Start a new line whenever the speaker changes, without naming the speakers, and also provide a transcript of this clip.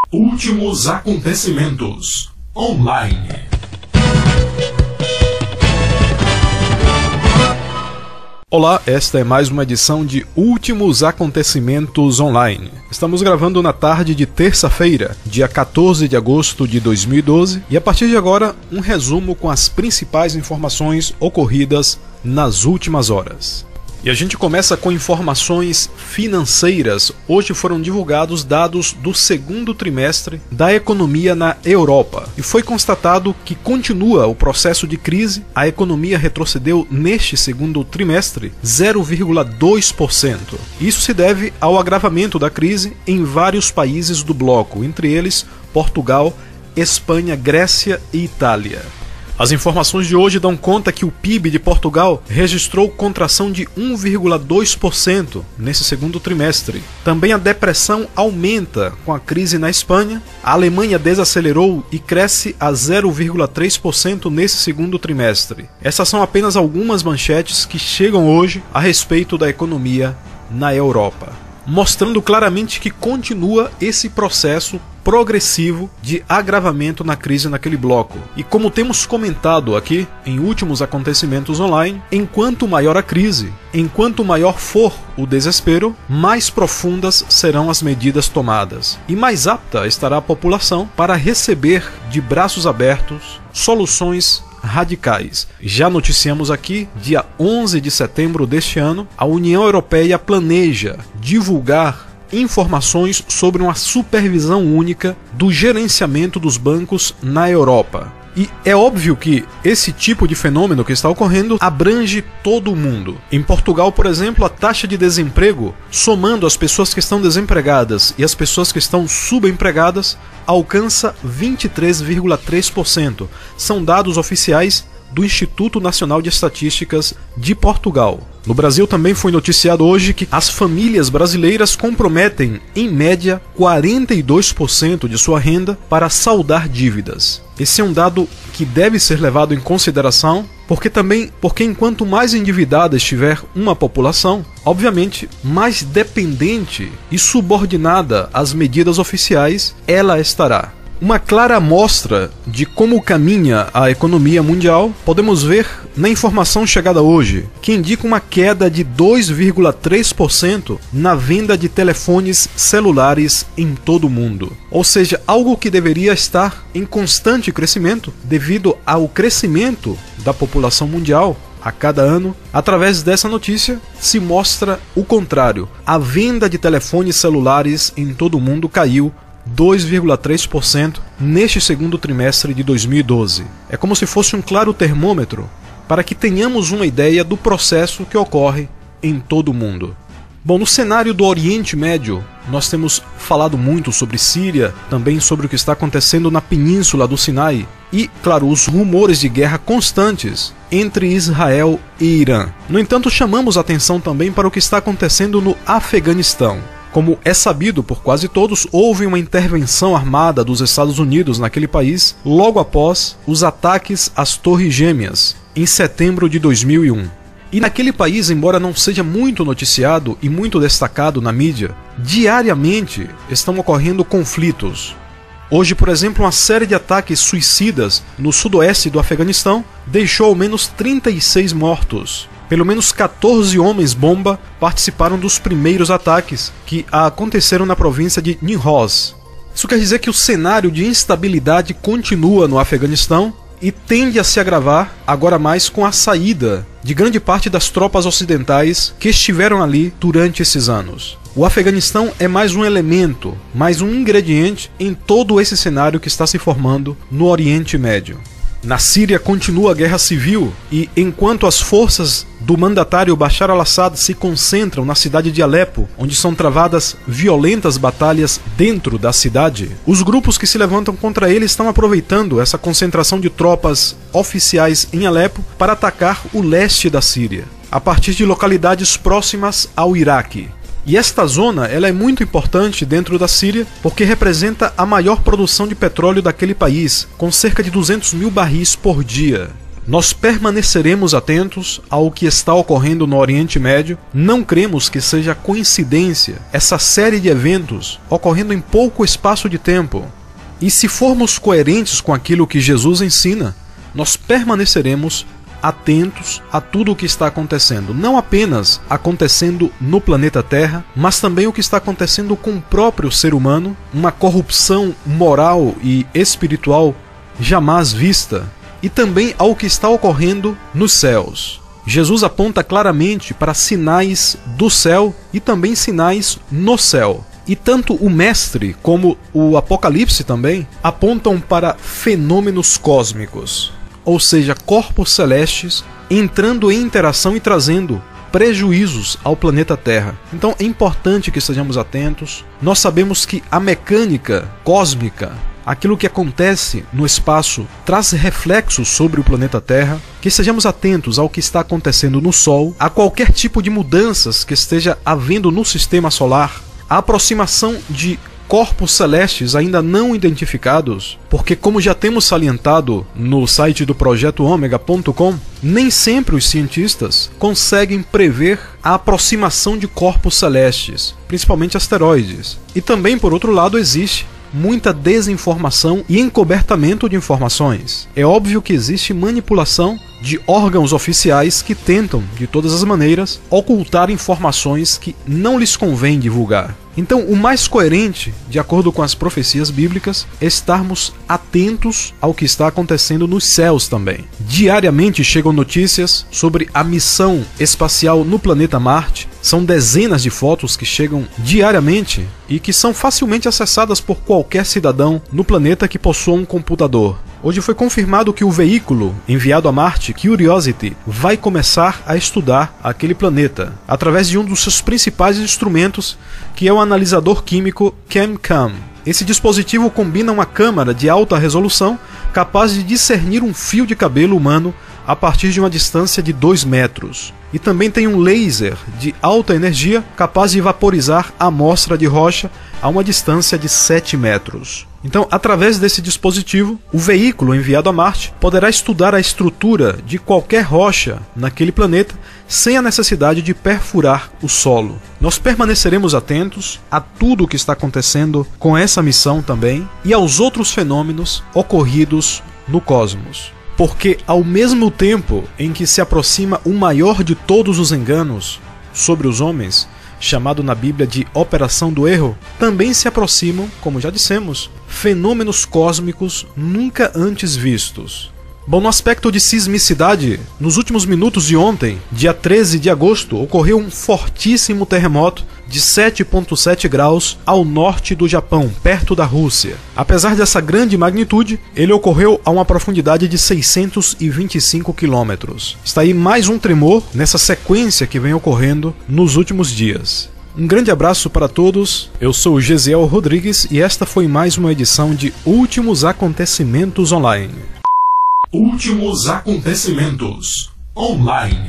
Últimos acontecimentos online. Olá, esta é mais uma edição de Últimos Acontecimentos Online. Estamos gravando na tarde de terça-feira, dia 14 de agosto de 2012, e a partir de agora, um resumo com as principais informações ocorridas nas últimas horas. E a gente começa com informações financeiras. Hoje foram divulgados dados do segundo trimestre da economia na Europa. E foi constatado que continua o processo de crise. A economia retrocedeu neste segundo trimestre 0,2%. Isso se deve ao agravamento da crise em vários países do bloco, entre eles Portugal, Espanha, Grécia e Itália. As informações de hoje dão conta que o PIB de Portugal registrou contração de 1,2% nesse segundo trimestre. Também a depressão aumenta com a crise na Espanha. A Alemanha desacelerou e cresce a 0,3% nesse segundo trimestre. Essas são apenas algumas manchetes que chegam hoje a respeito da economia na Europa, mostrando claramente que continua esse processo progressivo de agravamento na crise naquele bloco. E como temos comentado aqui em últimos acontecimentos online, enquanto maior a crise, enquanto maior for o desespero, mais profundas serão as medidas tomadas e mais apta estará a população para receber de braços abertos soluções radicais. Já noticiamos aqui, dia 11 de setembro deste ano, a União Europeia planeja divulgar informações sobre uma supervisão única do gerenciamento dos bancos na Europa. E é óbvio que esse tipo de fenômeno que está ocorrendo abrange todo o mundo. Em Portugal, por exemplo, a taxa de desemprego, somando as pessoas que estão desempregadas e as pessoas que estão subempregadas, alcança 23,3%. São dados oficiais do Instituto Nacional de Estatísticas de Portugal. No Brasil também foi noticiado hoje que as famílias brasileiras comprometem, em média, 42% de sua renda para saldar dívidas. Esse é um dado que deve ser levado em consideração, porque enquanto mais endividada estiver uma população, obviamente, mais dependente e subordinada às medidas oficiais ela estará. Uma clara amostra de como caminha a economia mundial podemos ver na informação chegada hoje, que indica uma queda de 2,3% na venda de telefones celulares em todo o mundo. Ou seja, algo que deveria estar em constante crescimento devido ao crescimento da população mundial a cada ano. Através dessa notícia se mostra o contrário. A venda de telefones celulares em todo o mundo caiu 2,3% neste segundo trimestre de 2012. É como se fosse um claro termômetro para que tenhamos uma ideia do processo que ocorre em todo o mundo. Bom, no cenário do Oriente Médio, nós temos falado muito sobre Síria, também sobre o que está acontecendo na Península do Sinai e, claro, os rumores de guerra constantes entre Israel e Irã. No entanto, chamamos atenção também para o que está acontecendo no Afeganistão. Como é sabido por quase todos, houve uma intervenção armada dos Estados Unidos naquele país logo após os ataques às Torres Gêmeas, em setembro de 2001. E naquele país, embora não seja muito noticiado e muito destacado na mídia, diariamente estão ocorrendo conflitos. Hoje, por exemplo, uma série de ataques suicidas no sudoeste do Afeganistão deixou ao menos 36 mortos. Pelo menos 14 homens-bomba participaram dos primeiros ataques que aconteceram na província de Nimroz. Isso quer dizer que o cenário de instabilidade continua no Afeganistão e tende a se agravar agora mais com a saída de grande parte das tropas ocidentais que estiveram ali durante esses anos. O Afeganistão é mais um elemento, mais um ingrediente em todo esse cenário que está se formando no Oriente Médio. Na Síria continua a guerra civil e, enquanto as forças do mandatário Bashar al-Assad se concentram na cidade de Alepo, onde são travadas violentas batalhas dentro da cidade, os grupos que se levantam contra ele estão aproveitando essa concentração de tropas oficiais em Alepo para atacar o leste da Síria, a partir de localidades próximas ao Iraque. E esta zona ela é muito importante dentro da Síria porque representa a maior produção de petróleo daquele país, com cerca de 200 mil barris por dia. Nós permaneceremos atentos ao que está ocorrendo no Oriente Médio. Não cremos que seja coincidência essa série de eventos ocorrendo em pouco espaço de tempo. E se formos coerentes com aquilo que Jesus ensina, nós permaneceremos atentos a tudo o que está acontecendo, não apenas acontecendo no planeta Terra, mas também o que está acontecendo com o próprio ser humano, uma corrupção moral e espiritual jamais vista, e também ao que está ocorrendo nos céus. Jesus aponta claramente para sinais do céu e também sinais no céu. E tanto o Mestre como o Apocalipse também apontam para fenômenos cósmicos, ou seja, corpos celestes entrando em interação e trazendo prejuízos ao planeta Terra. Então é importante que estejamos atentos. Nós sabemos que a mecânica cósmica, aquilo que acontece no espaço, traz reflexos sobre o planeta Terra, que estejamos atentos ao que está acontecendo no Sol, a qualquer tipo de mudanças que esteja havendo no sistema solar, a aproximação de corpos celestes ainda não identificados, porque como já temos salientado no site do projeto Omega.com, nem sempre os cientistas conseguem prever a aproximação de corpos celestes, principalmente asteroides. E também, por outro lado, existe muita desinformação e encobertamento de informações. É óbvio que existe manipulação de órgãos oficiais que tentam, de todas as maneiras, ocultar informações que não lhes convém divulgar. Então, o mais coerente, de acordo com as profecias bíblicas, é estarmos atentos ao que está acontecendo nos céus também. Diariamente chegam notícias sobre a missão espacial no planeta Marte. São dezenas de fotos que chegam diariamente e que são facilmente acessadas por qualquer cidadão no planeta que possua um computador. Hoje foi confirmado que o veículo enviado a Marte, Curiosity, vai começar a estudar aquele planeta através de um dos seus principais instrumentos, que é o analisador químico ChemCam. Esse dispositivo combina uma câmera de alta resolução capaz de discernir um fio de cabelo humano a partir de uma distância de 2 metros. E também tem um laser de alta energia capaz de vaporizar a amostra de rocha a uma distância de 7 metros. Então, através desse dispositivo, o veículo enviado a Marte poderá estudar a estrutura de qualquer rocha naquele planeta sem a necessidade de perfurar o solo. Nós permaneceremos atentos a tudo o que está acontecendo com essa missão também e aos outros fenômenos ocorridos no cosmos. Porque ao mesmo tempo em que se aproxima o maior de todos os enganos sobre os homens, chamado na Bíblia de Operação do Erro, também se aproximam, como já dissemos, fenômenos cósmicos nunca antes vistos. Bom, no aspecto de sismicidade, nos últimos minutos de ontem, dia 13 de agosto, ocorreu um fortíssimo terremoto de 7,7 graus ao norte do Japão, perto da Rússia. Apesar dessa grande magnitude, ele ocorreu a uma profundidade de 625 quilômetros. Está aí mais um tremor nessa sequência que vem ocorrendo nos últimos dias. Um grande abraço para todos, eu sou o Gesiel Rodrigues e esta foi mais uma edição de Últimos Acontecimentos Online.
Últimos Acontecimentos Online.